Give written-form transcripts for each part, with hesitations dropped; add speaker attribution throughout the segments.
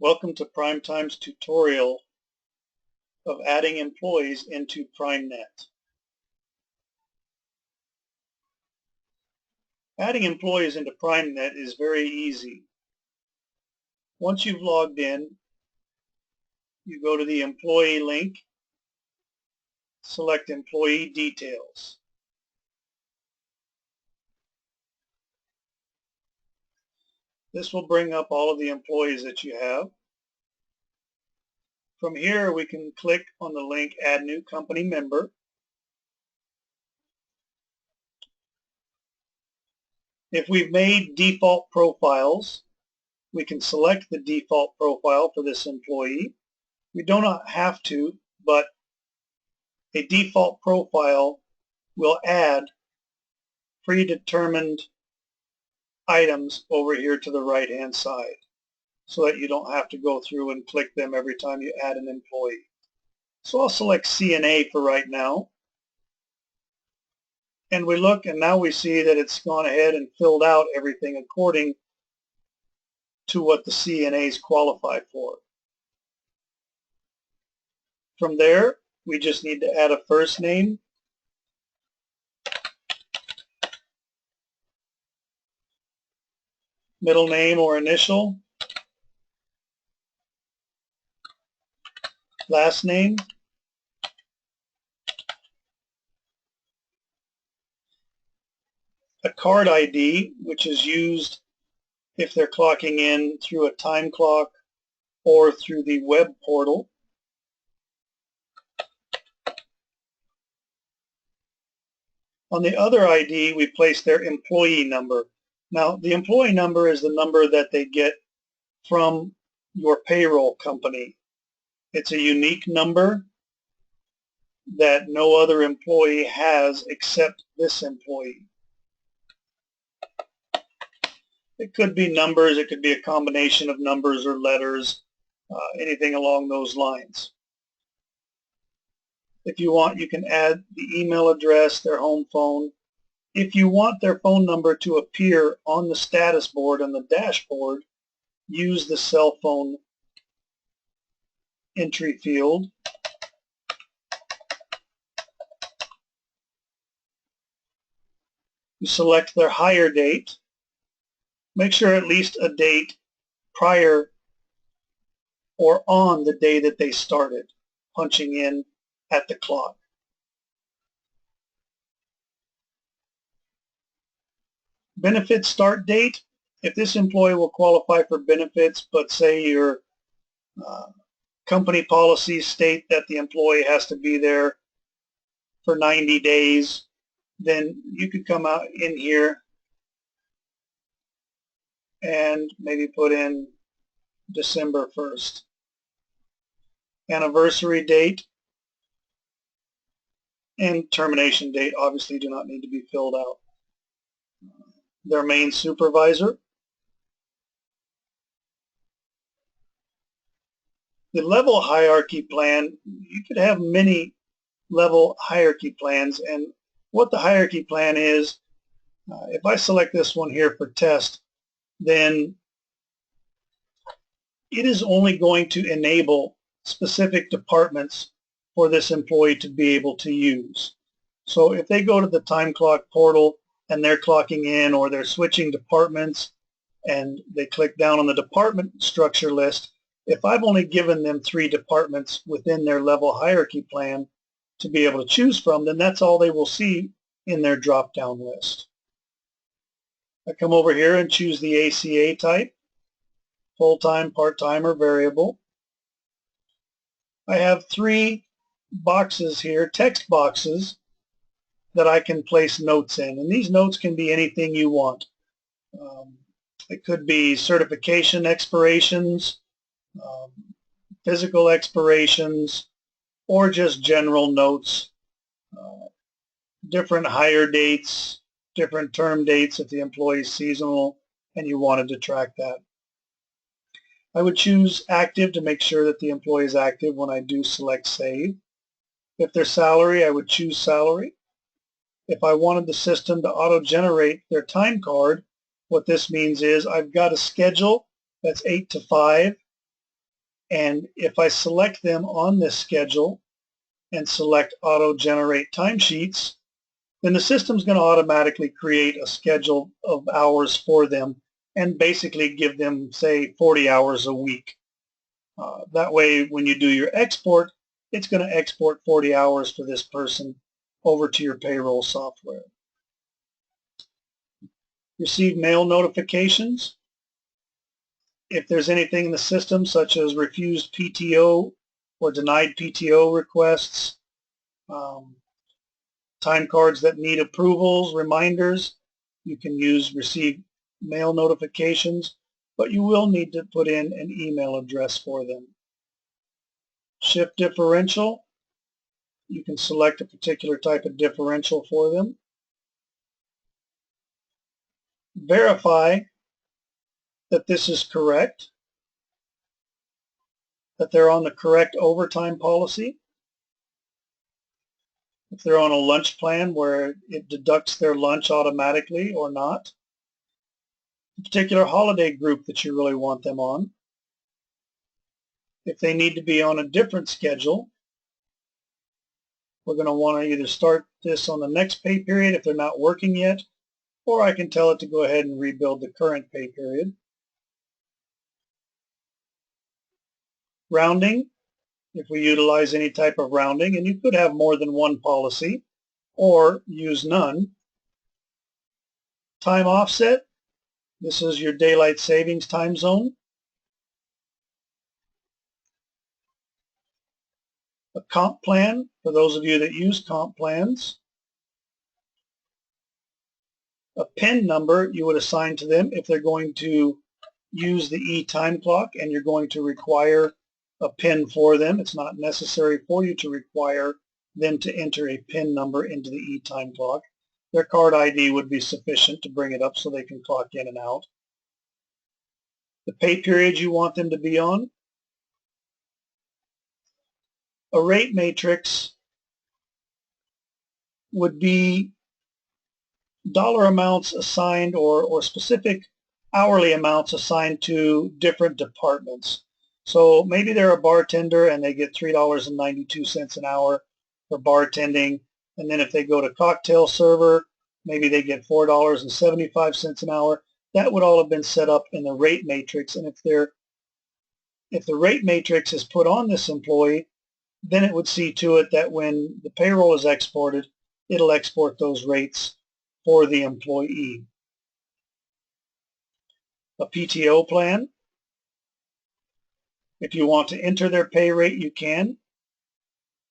Speaker 1: Welcome to PrimeTime's tutorial of adding employees into PrimeNet. Adding employees into PrimeNet is very easy. Once you've logged in, you go to the employee link, select employee details. This will bring up all of the employees that you have. From here, we can click on the link Add New Company Member. If we've made default profiles, we can select the default profile for this employee. We do not have to, but a default profile will add predetermined items over here to the right-hand side so that you don't have to go through and click them every time you add an employee. So I'll select CNA for right now. And we look, and now we see that it's gone ahead and filled out everything according to what the CNAs qualify for. From there, we just need to add a first name, middle name or initial, last name, a card ID, which is used if they're clocking in through a time clock or through the web portal. On the other ID, we place their employee number. Now, the employee number is the number that they get from your payroll company. It's a unique number that no other employee has except this employee. It could be numbers, it could be a combination of numbers or letters, anything along those lines. If you want, you can add the email address, their home phone. If you want their phone number to appear on the status board on the dashboard, use the cell phone entry field. You select their hire date. Make sure at least a date prior or on the day that they started punching in at the clock. Benefit start date. If this employee will qualify for benefits, but say your company policies state that the employee has to be there for 90 days, then you could come out in here and maybe put in December 1st. Anniversary date and termination date obviously do not need to be filled out. Their main supervisor. The level hierarchy plan, you could have many level hierarchy plans, and what the hierarchy plan is, if I select this one here for test, then it is only going to enable specific departments for this employee to be able to use. So if they go to the time clock portal and they're clocking in, or they're switching departments and they click down on the department structure list, if I've only given them 3 departments within their level hierarchy plan to be able to choose from, then that's all they will see in their drop-down list. I come over here and choose the ACA type, full-time, part-time, or variable. I have 3 boxes here, text boxes, that I can place notes in, and these notes can be anything you want. It could be certification expirations, physical expirations, or just general notes, different hire dates, different term dates if the employee is seasonal and you wanted to track that. I would choose active to make sure that the employee is active when I do select save. If they're salary, I would choose salary. If I wanted the system to auto-generate their time card, what this means is I've got a schedule that's 8 to 5, And if I select them on this schedule and select Auto Generate Timesheets, then the system's going to automatically create a schedule of hours for them and basically give them, say, 40 hours a week. That way, when you do your export, it's going to export 40 hours for this person over to your payroll software. Receive mail notifications. If there's anything in the system such as refused PTO or denied PTO requests, time cards that need approvals, reminders, you can use receive mail notifications, but you will need to put in an email address for them. Shift differential, you can select a particular type of differential for them. Verify that this is correct, that they're on the correct overtime policy. If they're on a lunch plan where it deducts their lunch automatically or not. A particular holiday group that you really want them on. If they need to be on a different schedule, we're going to want to either start this on the next pay period if they're not working yet, or I can tell it to go ahead and rebuild the current pay period. Rounding, if we utilize any type of rounding, and you could have more than one policy or use none. Time offset, this is your daylight savings time zone. A comp plan, for those of you that use comp plans. A PIN number you would assign to them if they're going to use the e-time clock and you're going to require a PIN for them. It's not necessary for you to require them to enter a PIN number into the e-time clock. Their card ID would be sufficient to bring it up so they can clock in and out. The pay period you want them to be on. A rate matrix would be dollar amounts assigned or specific hourly amounts assigned to different departments. So maybe they're a bartender and they get $3.92 an hour for bartending, and then if they go to cocktail server, maybe they get $4.75 an hour. That would all have been set up in the rate matrix, and if the rate matrix is put on this employee, then it would see to it that when the payroll is exported, it'll export those rates for the employee. A PTO plan. If you want to enter their pay rate, you can.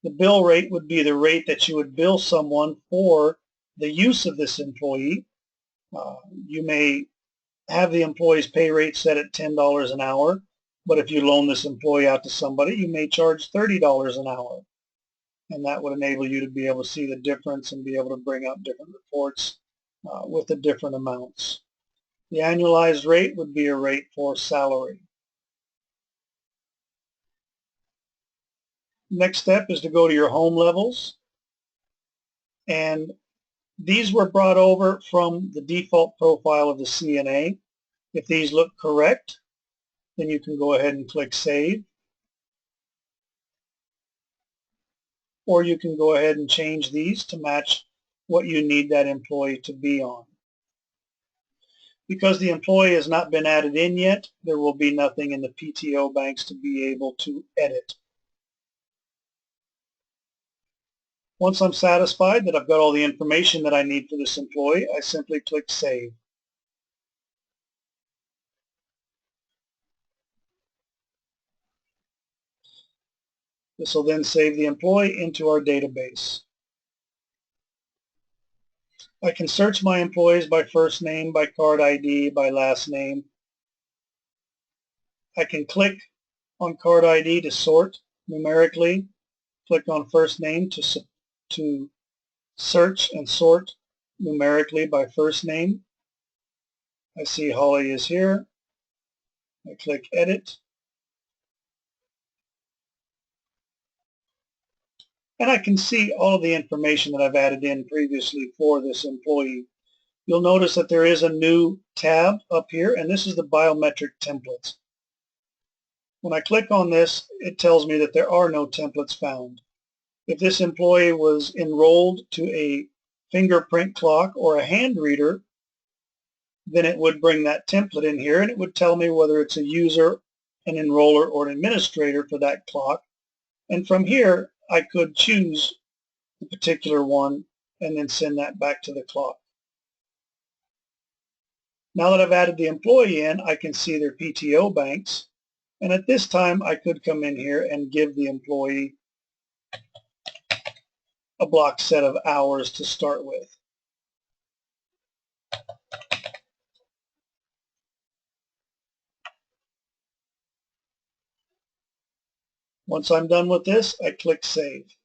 Speaker 1: The bill rate would be the rate that you would bill someone for the use of this employee. You may have the employee's pay rate set at $10 an hour, but if you loan this employee out to somebody, you may charge $30 an hour. And that would enable you to be able to see the difference and be able to bring up different reports with the different amounts. The annualized rate would be a rate for salary. Next step is to go to your home levels, and these were brought over from the default profile of the CNA. If these look correct, then you can go ahead and click Save, or you can go ahead and change these to match what you need that employee to be on. Because the employee has not been added in yet, there will be nothing in the PTO banks to be able to edit. Once I'm satisfied that I've got all the information that I need for this employee, I simply click Save. This will then save the employee into our database. I can search my employees by first name, by card ID, by last name. I can click on card ID to sort numerically, click on first name to search and sort numerically by first name. I see Holly is here. I click Edit. And I can see all of the information that I've added in previously for this employee. You'll notice that there is a new tab up here, and this is the Biometric Template. When I click on this, it tells me that there are no templates found. If this employee was enrolled to a fingerprint clock or a hand reader, then it would bring that template in here and it would tell me whether it's a user, an enroller, or an administrator for that clock. And from here, I could choose the particular one and then send that back to the clock. Now that I've added the employee in, I can see their PTO banks. And at this time, I could come in here and give the employee a block set of hours to start with. Once I'm done with this, I click Save.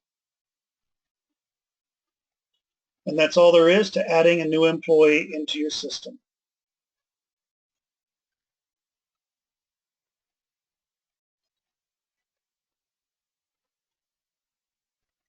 Speaker 1: And that's all there is to adding a new employee into your system.